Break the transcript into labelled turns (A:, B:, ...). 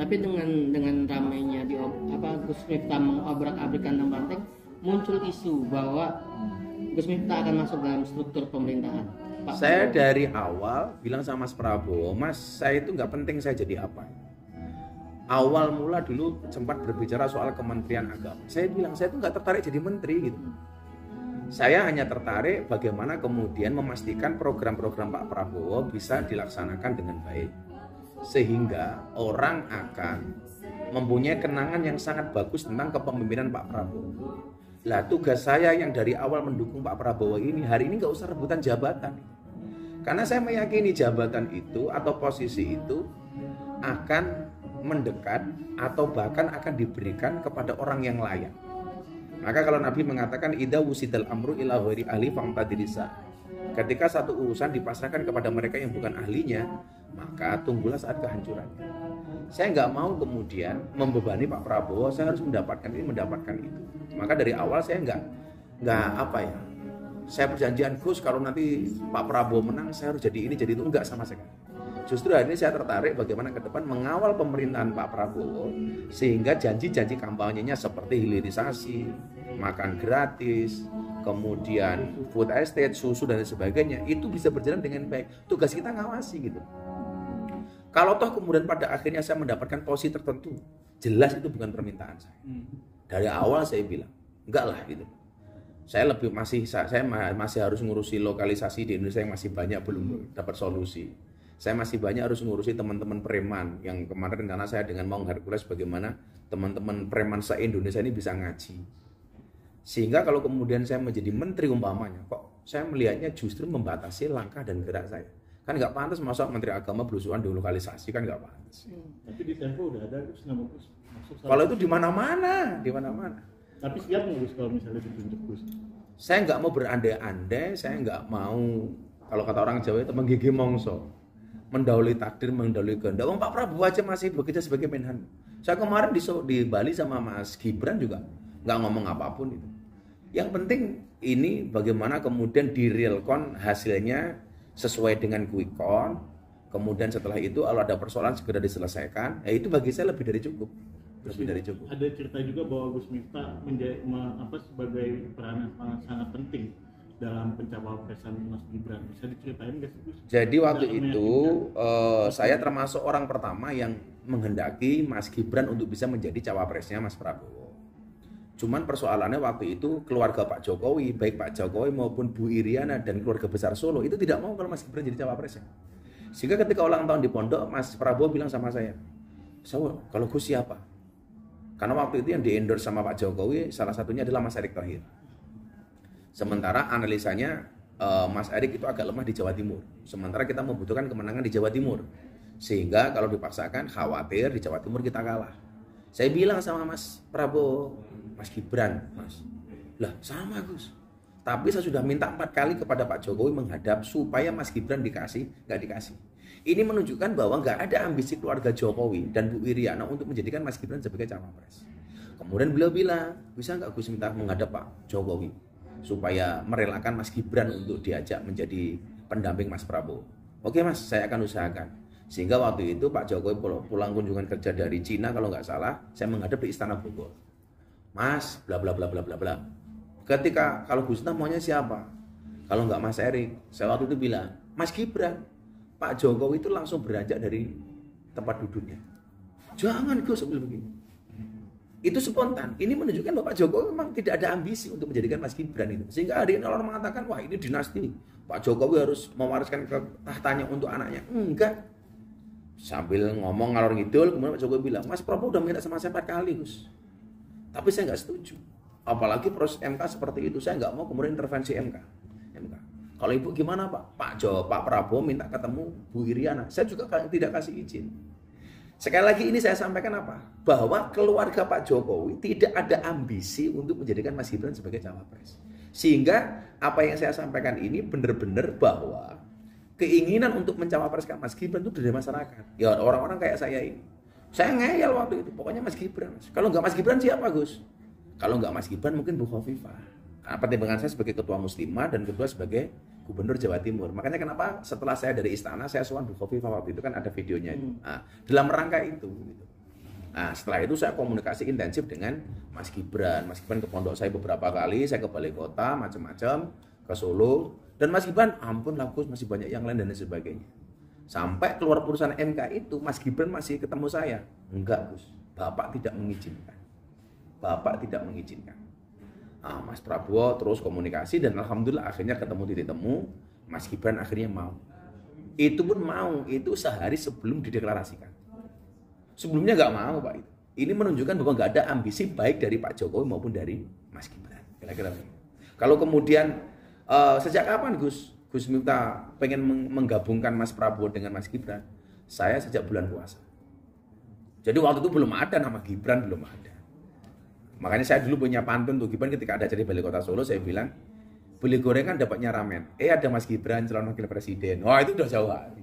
A: Tapi dengan ramainya Gus Miftah mengobrak-abrikan tentang Banteng, muncul isu bahwa Gus Miftah akan masuk dalam struktur pemerintahan.
B: Saya dari awal bilang sama Mas Prabowo, Mas, saya itu nggak penting saya jadi apa. Awal mula dulu sempat berbicara soal Kementerian Agama. Saya bilang saya itu nggak tertarik jadi menteri gitu. Saya hanya tertarik bagaimana kemudian memastikan program-program Pak Prabowo bisa dilaksanakan dengan baik. Sehingga orang akan mempunyai kenangan yang sangat bagus tentang kepemimpinan Pak Prabowo. Lah tugas saya yang dari awal mendukung Pak Prabowo ini, hari ini nggak usah rebutan jabatan. Karena saya meyakini jabatan itu atau posisi itu akan mendekat atau bahkan akan diberikan kepada orang yang layak. Maka kalau Nabi mengatakan idza wusidal amru ila ghairi ahli fa'tadrisa. Ketika satu urusan dipasrahkan kepada mereka yang bukan ahlinya, maka tunggulah saat kehancurannya. Saya nggak mau kemudian membebani Pak Prabowo, saya harus mendapatkan ini, mendapatkan itu. Maka dari awal saya nggak apa ya, saya perjanjian Gus kalau nanti Pak Prabowo menang, saya harus jadi ini, jadi itu, enggak sama sekali. Justru hari ini saya tertarik bagaimana ke depan mengawal pemerintahan Pak Prabowo, sehingga janji-janji kampanyenya seperti hilirisasi, makan gratis, kemudian food estate, susu dan sebagainya, itu bisa berjalan dengan baik. Tugas kita ngawasi gitu. Kalau toh kemudian pada akhirnya saya mendapatkan posisi tertentu, jelas itu bukan permintaan saya. Dari awal saya bilang, enggak lah gitu. Saya masih harus ngurusi lokalisasi di Indonesia yang masih banyak belum dapat solusi. Saya masih banyak harus ngurusi teman-teman preman yang kemarin karena saya dengan Maung Hercules bagaimana teman-teman preman se-Indonesia ini bisa ngaji. Sehingga kalau kemudian saya menjadi menteri umpamanya, kok saya melihatnya justru membatasi langkah dan gerak saya. Kan nggak pantas masuk Menteri Agama berusukan di lokalisasi, kan nggak pantas.
C: Tapi di Tempo udah ada Gus nama Gus.
B: Kalau itu di mana-mana.
C: Tapi siap nggak Gus kalau misalnya ditunjuk Gus?
B: Saya nggak mau berandai-andai, saya nggak mau kalau kata orang Jawa itu menggigih mongso, mendahului takdir, mendahului kehendak. Pak Prabowo aja masih bekerja sebagai Menhan. Saya kemarin di Bali sama Mas Gibran juga nggak ngomong apapun itu. Yang penting ini bagaimana kemudian di realcon hasilnya sesuai dengan quick count, kemudian setelah itu kalau ada persoalan segera diselesaikan, itu bagi saya lebih dari cukup.
C: Ada cerita juga bahwa Gus Miftah sebagai peranan sangat penting dalam pencawapresan Mas Gibran. Bisa diceritain nggak sih Gus?
B: Jadi waktu itu saya termasuk orang pertama yang menghendaki Mas Gibran untuk bisa menjadi cawapresnya Mas Prabowo. Cuman persoalannya waktu itu keluarga Pak Jokowi, baik Pak Jokowi maupun Bu Iriana dan keluarga besar Solo itu tidak mau kalau Mas Gibran jadi cawapresnya. Sehingga ketika ulang tahun di pondok, Mas Prabowo bilang sama saya, kalau Gus siapa? Karena waktu itu yang di-endorse sama Pak Jokowi salah satunya adalah Mas Erick Thohir. Sementara analisanya Mas Erick itu agak lemah di Jawa Timur. Sementara kita membutuhkan kemenangan di Jawa Timur. Sehingga kalau dipaksakan khawatir di Jawa Timur kita kalah. Saya bilang sama Mas Prabowo, Mas Gibran, Mas. Lah sama Gus. Tapi saya sudah minta 4 kali kepada Pak Jokowi menghadap supaya Mas Gibran dikasih, nggak dikasih. Ini menunjukkan bahwa nggak ada ambisi keluarga Jokowi dan Bu Iriana untuk menjadikan Mas Gibran sebagai cawapres. Kemudian beliau bilang, bisa nggak Gus minta menghadap Pak Jokowi supaya merelakan Mas Gibran untuk diajak menjadi pendamping Mas Prabowo. Oke Mas, saya akan usahakan. Sehingga waktu itu Pak Jokowi pulang kunjungan kerja dari Cina kalau nggak salah, saya menghadap di Istana Bogor. Mas, bla bla bla bla bla bla. Ketika kalau Gus Miftah maunya siapa? Kalau nggak Mas Erick, saya waktu itu bilang, Mas Gibran. Pak Jokowi itu langsung beranjak dari tempat duduknya. Jangan Gus, bilang begini. Itu spontan. Ini menunjukkan bahwa Pak Jokowi memang tidak ada ambisi untuk menjadikan Mas Gibran itu. Sehingga hari ini orang mengatakan, wah ini dinasti. Pak Jokowi harus mewariskan ke tahtanya untuk anaknya. Enggak. Sambil ngomong ngalor ngidul, kemudian Pak Jokowi bilang, Mas Prabowo udah minta sama saya 4 kali Gus. Tapi saya nggak setuju. Apalagi proses MK seperti itu, saya nggak mau kemudian intervensi MK. Kalau ibu gimana Pak Prabowo minta ketemu Bu Iriana, saya juga tidak kasih izin. Sekali lagi ini saya sampaikan apa? Bahwa keluarga Pak Jokowi tidak ada ambisi untuk menjadikan Mas Gibran sebagai cawapres. Sehingga apa yang saya sampaikan ini benar-benar bahwa keinginan untuk mencawapreskan Mas Gibran itu dari masyarakat. Ya orang-orang kayak saya ini. Saya ngeyel waktu itu, pokoknya Mas Gibran. Kalau nggak Mas Gibran siapa Gus? Kalau nggak Mas Gibran mungkin Bu Khofifah. Karena pertimbangan saya sebagai ketua muslimah dan kedua sebagai gubernur Jawa Timur. Makanya kenapa setelah saya dari istana saya sowan Bu Khofifah waktu itu kan ada videonya. Nah, dalam rangka itu. Gitu. Nah, setelah itu saya komunikasi intensif dengan Mas Gibran. Mas Gibran ke pondok saya beberapa kali, saya ke balai kota, macam-macam, ke Solo. Dan Mas Gibran, ampun lah Gus, masih banyak yang lain dan lain sebagainya. Sampai keluar putusan MK itu, Mas Gibran masih ketemu saya. Enggak Gus, Bapak tidak mengizinkan. Bapak tidak mengizinkan. Nah, Mas Prabowo terus komunikasi dan alhamdulillah akhirnya ketemu titik temu. Mas Gibran akhirnya mau. Itu pun mau, itu sehari sebelum dideklarasikan. Sebelumnya nggak mau Pak itu. Ini menunjukkan bahwa nggak ada ambisi baik dari Pak Jokowi maupun dari Mas Gibran. Kira-kira begitu. Kalau kemudian sejak kapan Gus Miftah pengen menggabungkan Mas Prabowo dengan Mas Gibran? Saya sejak bulan puasa. Jadi waktu itu belum ada nama Gibran, belum ada. Makanya saya dulu punya pantun tuh Gibran ketika ada jadi Balai Kota Solo, saya bilang beli gorengan dapatnya ramen. Ada Mas Gibran calon wakil presiden. Wah itu udah jauh hari.